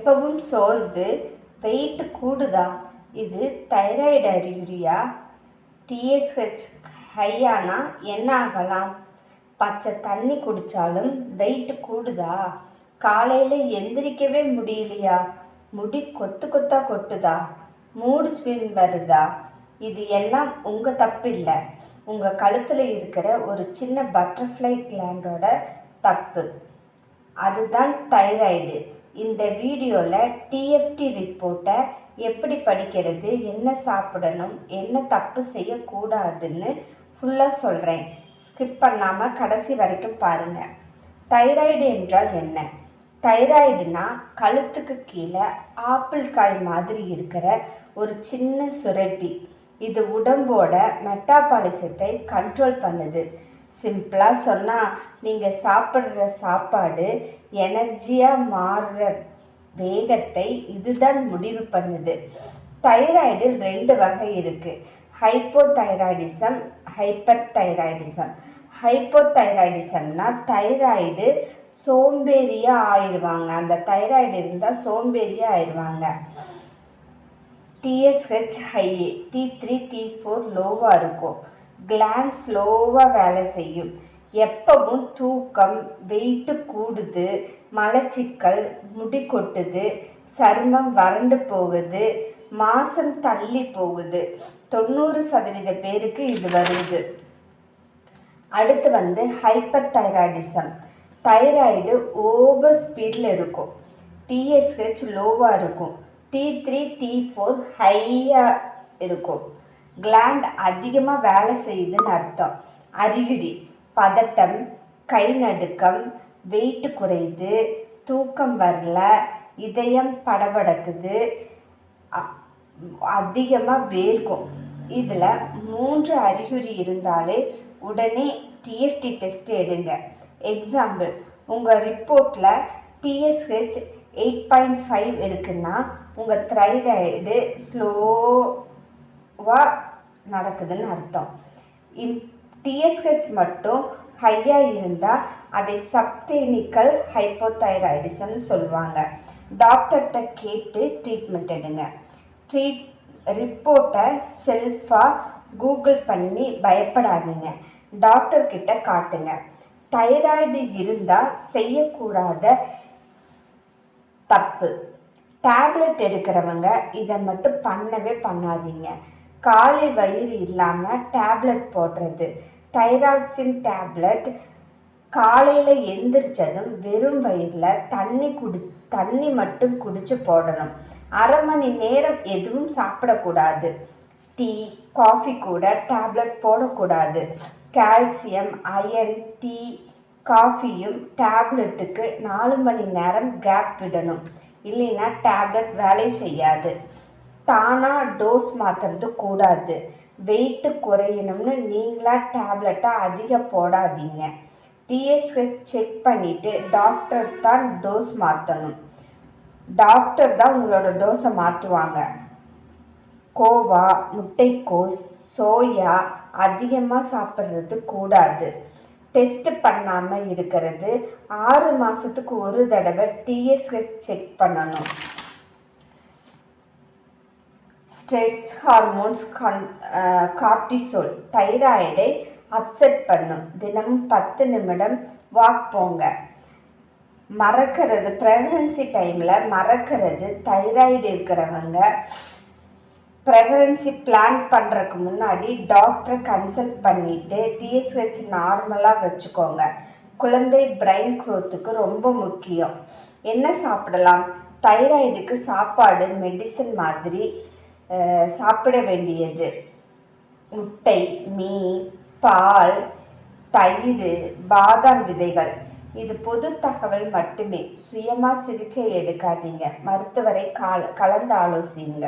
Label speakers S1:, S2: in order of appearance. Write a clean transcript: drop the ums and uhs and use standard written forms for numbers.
S1: எப்பவும் சோர்வு, வெயிட் கூடுதா? இது தைராய்டு அறிகுறியா? TSH ஹையானா என்ன ஆகலாம்? பச்சை தண்ணி குடித்தாலும் வெயிட் கூடுதா? காலையில் எந்திரிக்கவே முடியலையா? முடி கொத்து கொத்தா கொட்டுதா? மூடு ஸ்விங் வருதா? இது எல்லாம் உங்கள் தப்பு இல்லை, உங்கள் கழுத்தில் இருக்கிற ஒரு சின்ன பட்டர்ஃப்ளை கிளாண்டோட தப்பு. அதுதான் தைராய்டு. இந்த வீடியோவில் TFT ரிப்போர்ட்டை எப்படி படிக்கிறது, என்ன சாப்பிடணும், என்ன தப்பு செய்யக்கூடாதுன்னு ஃபுல்லாக சொல்கிறேன். ஸ்கிப் பண்ணாமல் கடைசி வரைக்கும் பாருங்கள். தைராய்டு என்றால் என்ன? தைராய்டுனா கழுத்துக்கு கீழே ஆப்பிள் காய் மாதிரி இருக்கிற ஒரு சின்ன சுரப்பி. இது உடம்போட மெட்டாபாலிசத்தை கண்ட்ரோல் பண்ணுது. சிம்பிளாக சொன்னால், நீங்கள் சாப்பிட்ற சாப்பாடு எனர்ஜியாக மாறுற வேகத்தை இதுதான் முடிவு பண்ணுது. தைராய்டில் 2 வகை இருக்குது: ஹைப்போதைராய்டிசம், ஹைப்பர் தைராய்டிசம். ஹைப்போதைராய்டிசம்னா தைராய்டு சோம்பேறியாக ஆயிடுவாங்க. அந்த தைராய்டு இருந்தால் சோம்பேறியாக ஆயிடுவாங்க. TSH ஹை, T3 T4 லோவாக இருக்கும். கிளாண்ட் ஸ்லோவாக வேலை செய்யும். எப்பவும் தூக்கம், வெயிட்டு கூடுது, மலச்சிக்கல், முடி கொட்டுது, சருமம் வறண்டு போகுது, மாசம் தள்ளி போகுது. 90% பேருக்கு இது வருது. அடுத்து ஹைப்பர் தைராய்டிசம். தைராய்டு ஓவர் ஸ்பீடில் இருக்கும். TSH லோவாக இருக்கும். T3 T4 ஹையாக இருக்கும். கிளாண்ட் அதிகமாக வேலை செய்யுதுன்னு அர்த்தம். அறிகுறி: பதட்டம், கை நடுக்கம், வெயிட்டு குறையுது, தூக்கம் வரல, இதயம் படபடக்குது, அதிகமாக வேர்க்கும். இதில் 3 அறிகுறி இருந்தாலே உடனே TFT டெஸ்ட் எடுங்க. எக்ஸாம்பிள், உங்கள் ரிப்போர்ட்டில் TSH 8.5 இருக்குன்னா உங்கள் தைராய்டு ஸ்லோவாக நடக்குதுன்னு அர்த்தம். TSH மட்டும் ஹையாக இருந்தால் அதை சப்கிளினிக்கல் ஹைப்போதைராய்டிசம்னு சொல்லுவாங்க. டாக்டர்கிட்ட கேட்டு ட்ரீட்மெண்ட் எடுங்க. ரிப்போர்ட்டை செல்ஃபாக கூகுள் பண்ணி பயப்படாதீங்க, டாக்டர்கிட்ட காட்டுங்க. தைராய்டு இருந்தால் செய்யக்கூடாத தப்பு: டேப்லெட் எடுக்கிறவங்க இதை மட்டும் பண்ணவே பண்ணாதீங்க. காலை வயிறு இல்லாமல் டேப்லெட் போடுறது. தைராக்சின் டேப்லெட் காலையில் எந்திரிச்சதும் வெறும் வயிறில் தண்ணி மட்டும் குடித்து போடணும். அரை மணி நேரம் எதுவும் சாப்பிடக்கூடாது. டீ, காஃபி கூட டேப்லெட் போடக்கூடாது. கால்சியம், அயன், டீ, காஃபியும் டேப்லெட்டுக்கு 4 மணி நேரம் கேப் விடணும், இல்லைன்னா டேப்லெட் வேலை செய்யாது. தானாக டோஸ் மாற்றுறது கூடாது. வெயிட்டு குறையணும்னு நீங்களாக டேப்லெட்டை அதிகம் போடாதீங்க. TSH செக் பண்ணிவிட்டு டாக்டர் தான் டோஸ் மாற்றணும். டாக்டர் தான் உங்களோட டோஸை மாற்றுவாங்க. கோவா, முட்டைக்கோஸ், சோயா அதிகமாக சாப்பிட்றது கூடாது. டெஸ்ட் பண்ணாமல் இருக்கிறது. 6 மாதத்துக்கு ஒரு தடவை TSH செக் பண்ணணும். ஸ்ட்ரெஸ் ஹார்மோன்ஸ், கார்டிசோல் தைராய்டை அப்செட் பண்ணும். தினமும் 10 நிமிடம் வாக் போங்க. மறக்கிறது, ப்ரெக்னன்சி டைமில் மறக்கிறது. தைராய்டு இருக்கிறவங்க ப்ரெக்னன்சி பிளான் பண்ணுறதுக்கு முன்னாடி டாக்டரை கன்சல்ட் பண்ணிவிட்டு TSH நார்மலாக வச்சுக்கோங்க. குழந்தை பிரெயின் க்ரோத்துக்கு ரொம்ப முக்கியம். என்ன சாப்பிடலாம்? தைராய்டுக்கு சாப்பாடு மெடிசன் மாதிரி சாப்பிட வேண்டியது: முட்டை, மீன், பால், தயிர், பாதாம் விதைகள். இது பொது தகவல் மட்டுமே. சுயமாக சிகிச்சை எடுக்காதீங்க, மருத்துவரை கலந்து ஆலோசியுங்க.